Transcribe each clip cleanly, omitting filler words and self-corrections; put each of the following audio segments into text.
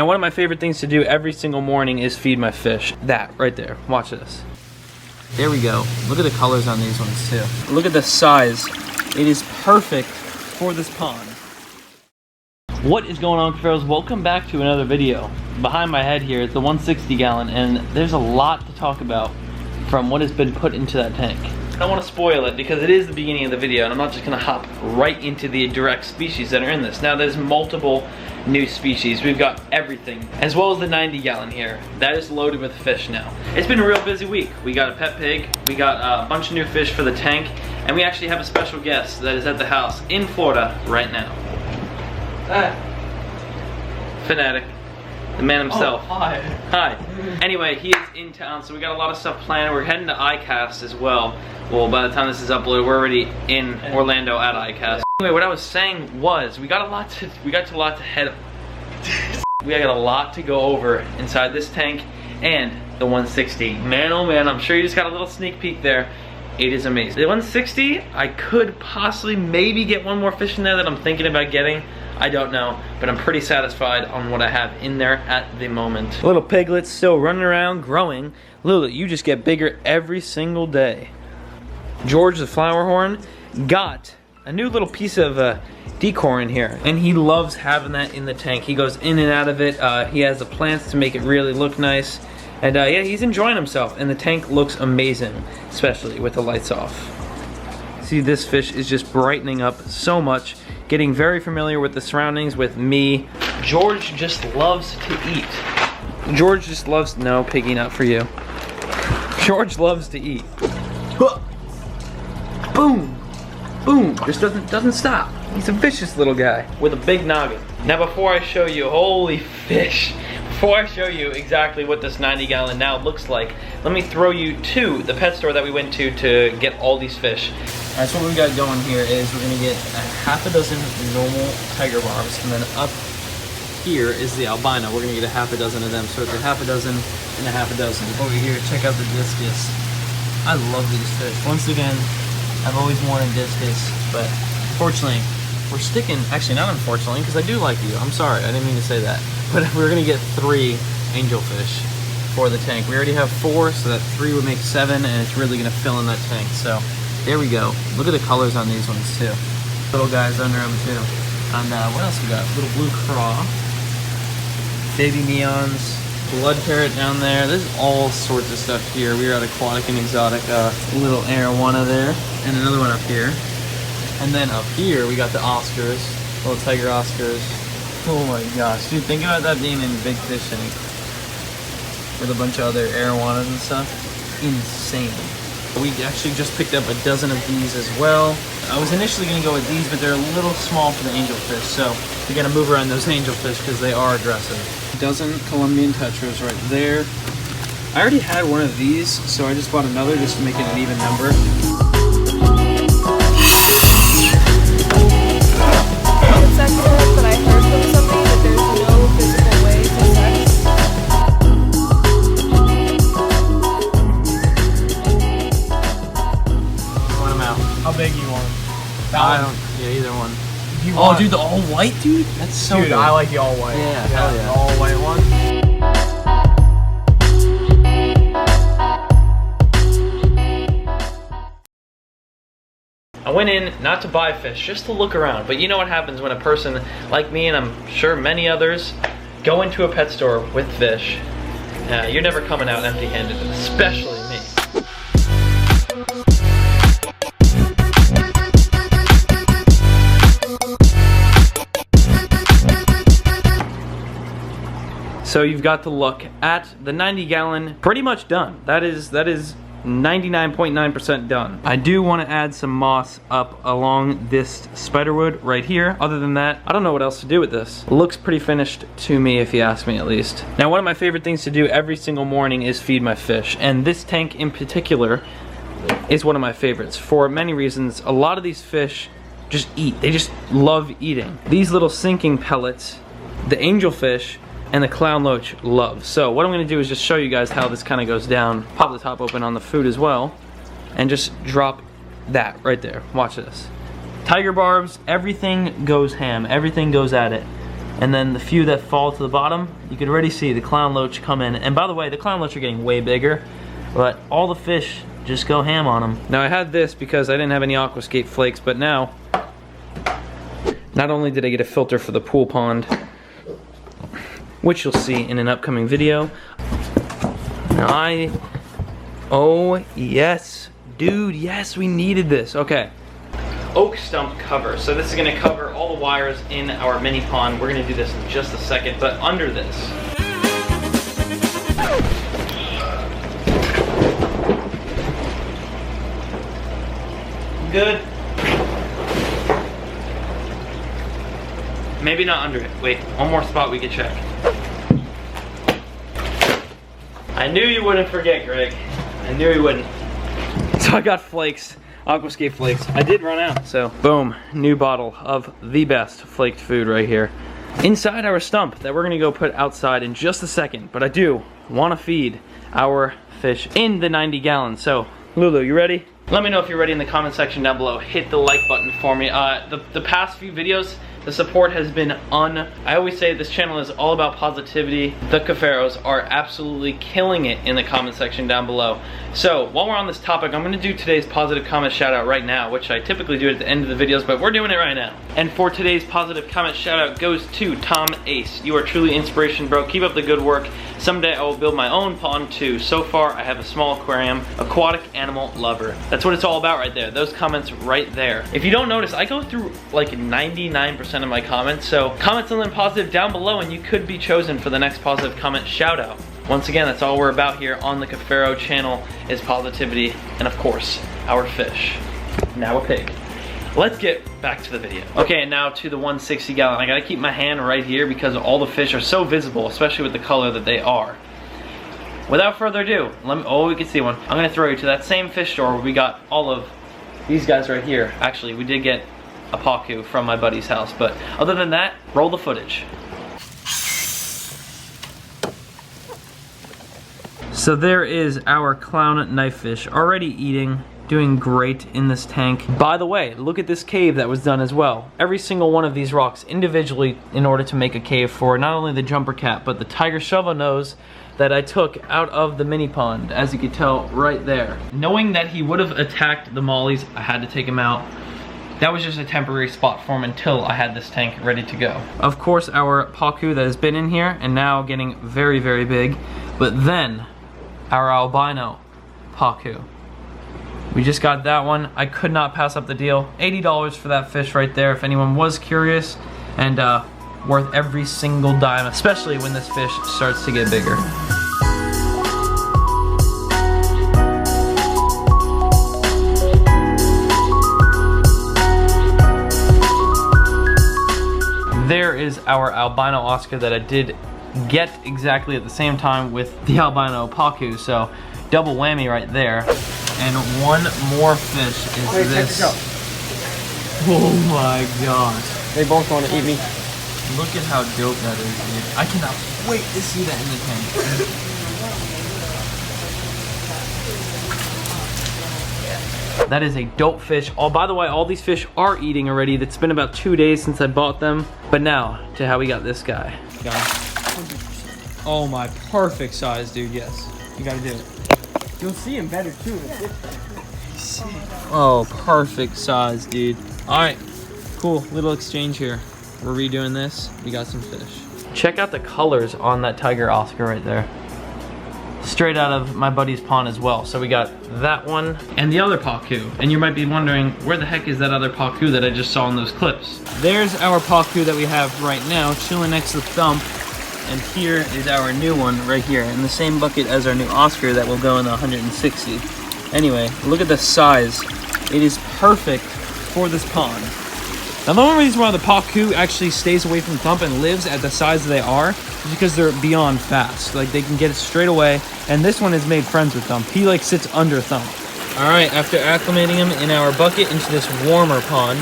Now, one of my favorite things to do every single morning is feed my fish. That right there, watch this. There we go. Look at the colors on these ones too. Look at the size. It is perfect for this pond. What is going on, Cuffaros? Welcome back to another video. Behind my head here is the 160 gallon, and there's a lot to talk about from what has been put into that tank. I don't want to spoil it because it is the beginning of the video, and I'm not just going to hop right into the direct species that are in this. Now, there's multiple new species. We've got everything, as well as the 90 gallon here. That is loaded with fish now. It's been a real busy week. We got a pet pig, we got a bunch of new fish for the tank, and we actually have a special guest that is at the house in Florida right now. Fanatic. The man himself. Oh, hi. Hi. Anyway, he is in town, so we got a lot of stuff planned. We're heading to ICAST as well. Well, by the time this is uploaded, we're already in Orlando at ICAST. Anyway, what I was saying was, we got a lot to go over inside this tank and the 160. Man, oh man, I'm sure you just got a little sneak peek there. It is amazing. The 160, I could possibly maybe get one more fish in there that I'm thinking about getting. I don't know, but I'm pretty satisfied on what I have in there at the moment. Little piglets still running around, growing. Lulu, you just get bigger every single day. George, the flower horn, got a new little piece of decor in here, and he loves having that in the tank. He goes in and out of it. He has the plants to make it really look nice. And yeah, he's enjoying himself, and the tank looks amazing, especially with the lights off. See, this fish is just brightening up so much, getting very familiar with the surroundings with me. George just loves to eat. George just loves, no, piggy, not for you. George loves to eat. Boom, boom, just doesn't stop. He's a vicious little guy with a big noggin. Now, before I show you, holy fish, before I show you exactly what this 90 gallon now looks like, let me throw you to the pet store that we went to get all these fish. Alright, so what we got going here is we're gonna get a half a dozen normal tiger barbs, and then up here is the albino. We're gonna get a half a dozen of them, so it's a half a dozen and a half a dozen. Over here, check out the discus. I love these fish. Once again, I've always wanted discus, but unfortunately, we're sticking, actually not unfortunately, because I do like you. I'm sorry, I didn't mean to say that. But we're gonna get 3 angelfish for the tank. We already have 4, so that 3 would make 7, and it's really gonna fill in that tank. So there we go. Look at the colors on these ones too. Little guys under them too. And what else we got? Little blue craw, baby neons, blood parrot down there. There's all sorts of stuff here. We are at Aquatic and Exotic. Little arowana there, and another one up here. And then up here we got the Oscars, little tiger Oscars. Oh my gosh, dude, think about that being in big fish tank with a bunch of other arowanas and stuff. Insane. We actually just picked up a dozen of these as well. I was initially gonna go with these, but they're a little small for the angelfish, so we gotta move around those angelfish because they are aggressive. A dozen Colombian tetras right there. I already had one of these, so I just bought another just to make it an even number. But I heard from somebody that there's no physical way to sex. Want them out. How big you want? I don't, yeah, either one. You Oh, want, dude, the all white, dude? That's so dude, good. I like the all white. Yeah, hell yeah. The all white one. I went in not to buy fish, just to look around. But you know what happens when a person like me, and I'm sure many others, go into a pet store with fish. You're never coming out empty-handed, especially me. So you've got to look at the 90 gallon, pretty much done. That is 99.9% done. I do want to add some moss up along this spiderwood right here. Other than that, I don't know what else to do with this. Looks pretty finished to me, if you ask me at least. Now, one of my favorite things to do every single morning is feed my fish. And this tank in particular is one of my favorites for many reasons. A lot of these fish just eat. They just love eating. These little sinking pellets, the angelfish, and the clown loach love. So what I'm gonna do is just show you guys how this kind of goes down. Pop the top open on the food as well, and just drop that right there. Watch this. Tiger barbs, everything goes ham. Everything goes at it. And then the few that fall to the bottom, you could already see the clown loach come in. And by the way, the clown loach are getting way bigger, but all the fish just go ham on them. Now I had this because I didn't have any Aquascape flakes, but now, not only did I get a filter for the pool pond, which you'll see in an upcoming video. Now oh yes, dude, yes, we needed this. Okay. Oak stump cover. So this is gonna cover all the wires in our mini pond. We're gonna do this in just a second, but under this. Good. Maybe not under it. Wait, one more spot we could check. I knew you wouldn't forget, Greg. I knew you wouldn't. So I got flakes. Aquascape flakes. I did run out, so boom, new bottle of the best flaked food right here. Inside our stump that we're gonna go put outside in just a second, but I do wanna feed our fish in the 90 gallons. So, Lulu, you ready? Let me know if you're ready in the comment section down below. Hit the like button for me. The past few videos, the support has been I always say this channel is all about positivity. The Cuffaros are absolutely killing it in the comment section down below. So while we're on this topic, I'm gonna do today's positive comment shout out right now, which I typically do at the end of the videos, but we're doing it right now. And for today's positive comment shout out goes to Tom Ace. You are truly inspiration, bro. Keep up the good work. Someday I will build my own pond too. So far I have a small aquarium, aquatic animal lover. That's what it's all about right there. Those comments right there. If you don't notice, I go through like 99% of my comments, so comment something positive down below and you could be chosen for the next positive comment shout out. Once again, that's all we're about here on the Cuffaro channel is positivity and of course, our fish. Now a pig. Let's get back to the video. Okay, and now to the 160 gallon. I gotta keep my hand right here because all the fish are so visible, especially with the color that they are. Without further ado, oh, we can see one. I'm gonna throw you to that same fish store where we got all of these guys right here. Actually, we did get a pacu from my buddy's house, but other than that, roll the footage. So there is our clown knife fish already eating, doing great in this tank. By the way, look at this cave that was done as well. Every single one of these rocks individually in order to make a cave for not only the jumper cat, but the tiger shovel nose that I took out of the mini pond, as you can tell right there. Knowing that he would have attacked the mollies, I had to take him out. That was just a temporary spot for him until I had this tank ready to go. Of course, our pacu that has been in here and now getting very, very big, but then our albino pacu. We just got that one. I could not pass up the deal. $80 for that fish right there if anyone was curious, and worth every single dime, especially when this fish starts to get bigger. There is our albino Oscar that I did get exactly at the same time with the albino pacu, so double whammy right there. And one more fish is this. Oh my gosh. They both want to eat me. Look at how dope that is, dude. I cannot wait to see that in the tank. That is a dope fish. Oh, by the way, all these fish are eating already. It's been about 2 days since I bought them. But now, to how we got this guy. Oh my, perfect size, dude, yes. You gotta do it. You'll see him better too. Oh, perfect size, dude. All right, cool, little exchange here. We're redoing this, we got some fish. Check out the colors on that tiger Oscar right there. Straight out of my buddy's pond as well. So we got that one and the other pacu. And you might be wondering, where the heck is that other pacu that I just saw in those clips? There's our pacu that we have right now, chilling next to the thump. And here is our new one right here, in the same bucket as our new Oscar that will go in the 160. Anyway, look at the size. It is perfect for this pond. Now the only reason why the pacu actually stays away from thump and lives at the size they are is because they're beyond fast. Like they can get it straight away, and this one has made friends with thump. He like sits under thump. All right, after acclimating him in our bucket into this warmer pond,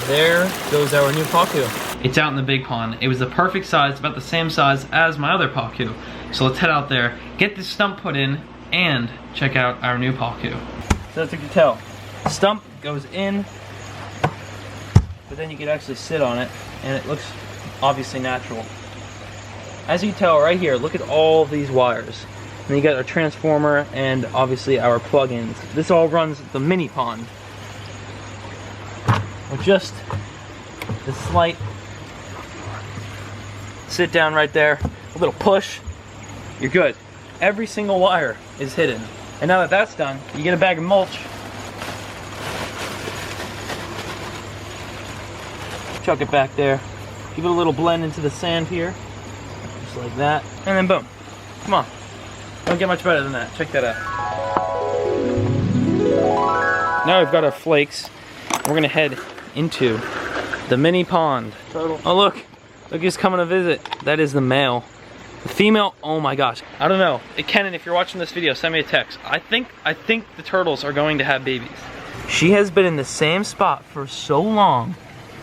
there goes our new pacu. It's out in the big pond. It was the perfect size, about the same size as my other pacu. So let's head out there, get this stump put in, and check out our new pacu. So as you can tell, the stump goes in, but then you can actually sit on it, and it looks obviously natural. As you can tell right here, look at all these wires. And then you got our transformer and obviously our plugins. This all runs the mini pond. With just the slight sit down right there, a little push, you're good. Every single wire is hidden. And now that that's done, you get a bag of mulch. Chuck it back there. Give it a little blend into the sand here. Just like that. And then boom. Come on. Don't get much better than that. Check that out. Now we've got our flakes. We're gonna head into the mini pond. Turtle. Oh look. Look who's coming to visit. That is the male. The female, oh my gosh. I don't know. Canon, if you're watching this video, send me a text. I think the turtles are going to have babies. She has been in the same spot for so long,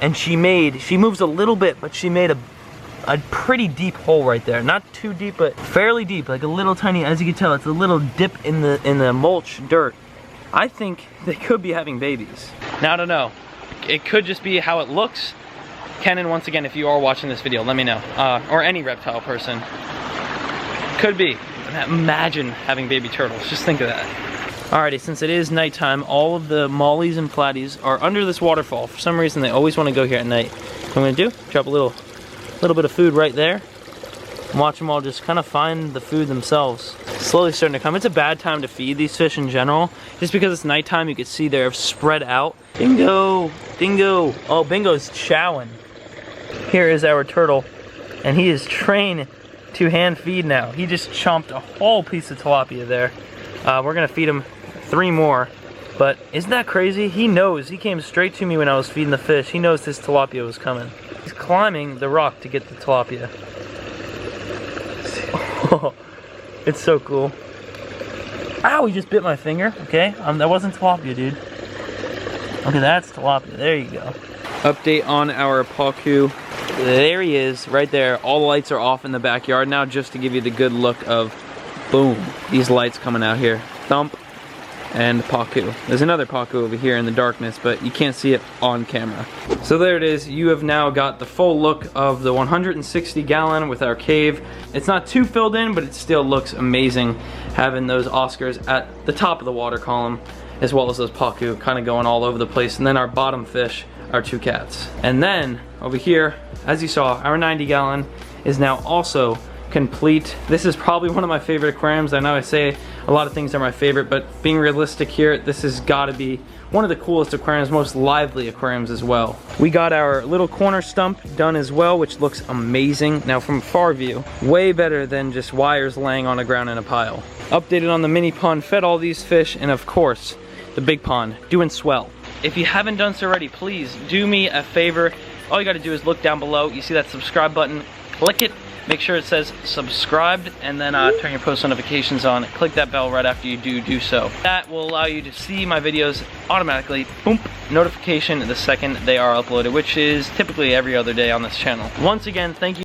and she moves a little bit, but she made a pretty deep hole right there. Not too deep, but fairly deep, like a little tiny, as you can tell, it's a little dip in the mulch dirt. I think they could be having babies. Now I don't know. It could just be how it looks. Canon, once again, if you are watching this video, let me know. Or any reptile person. Could be. Imagine having baby turtles. Just think of that. Alrighty, since it is nighttime, all of the mollies and platies are under this waterfall. For some reason, they always want to go here at night. What I'm gonna do, drop a little bit of food right there. And watch them all just kind of find the food themselves. Slowly starting to come. It's a bad time to feed these fish in general. Just because it's nighttime, you can see they're spread out. Bingo! Dingo! Oh, Bingo's chowing. Here is our turtle, and he is trained to hand feed now. He just chomped a whole piece of tilapia there. We're gonna feed him 3 more, but isn't that crazy? He knows. He came straight to me when I was feeding the fish. He knows this tilapia was coming. He's climbing the rock to get the tilapia. Oh, it's so cool. Ow, he just bit my finger. Okay, that wasn't tilapia, dude. Okay, that's tilapia. There you go. Update on our Pacu. There he is, right there. All the lights are off in the backyard now, just to give you the good look of, boom, these lights coming out here. Thump and Pacu. There's another Pacu over here in the darkness, but you can't see it on camera. So there it is. You have now got the full look of the 160 gallon with our cave. It's not too filled in, but it still looks amazing having those Oscars at the top of the water column, as well as those Pacu kind of going all over the place. And then our bottom fish, our 2 cats. And then over here, as you saw, our 90 gallon is now also complete. This is probably one of my favorite aquariums. I know I say a lot of things are my favorite, but being realistic here, this has got to be one of the coolest aquariums, most lively aquariums as well. We got our little corner stump done as well, which looks amazing. Now from far view, way better than just wires laying on the ground in a pile. Updated on the mini pond, fed all these fish, and of course, the big pond, doing swell. If you haven't done so already, please do me a favor. All you gotta do is look down below. You see that subscribe button, click it. Make sure it says subscribed, and then turn your post notifications on. Click that bell right after you do so. That will allow you to see my videos automatically, boom, notification the second they are uploaded, which is typically every other day on this channel. Once again, thank you.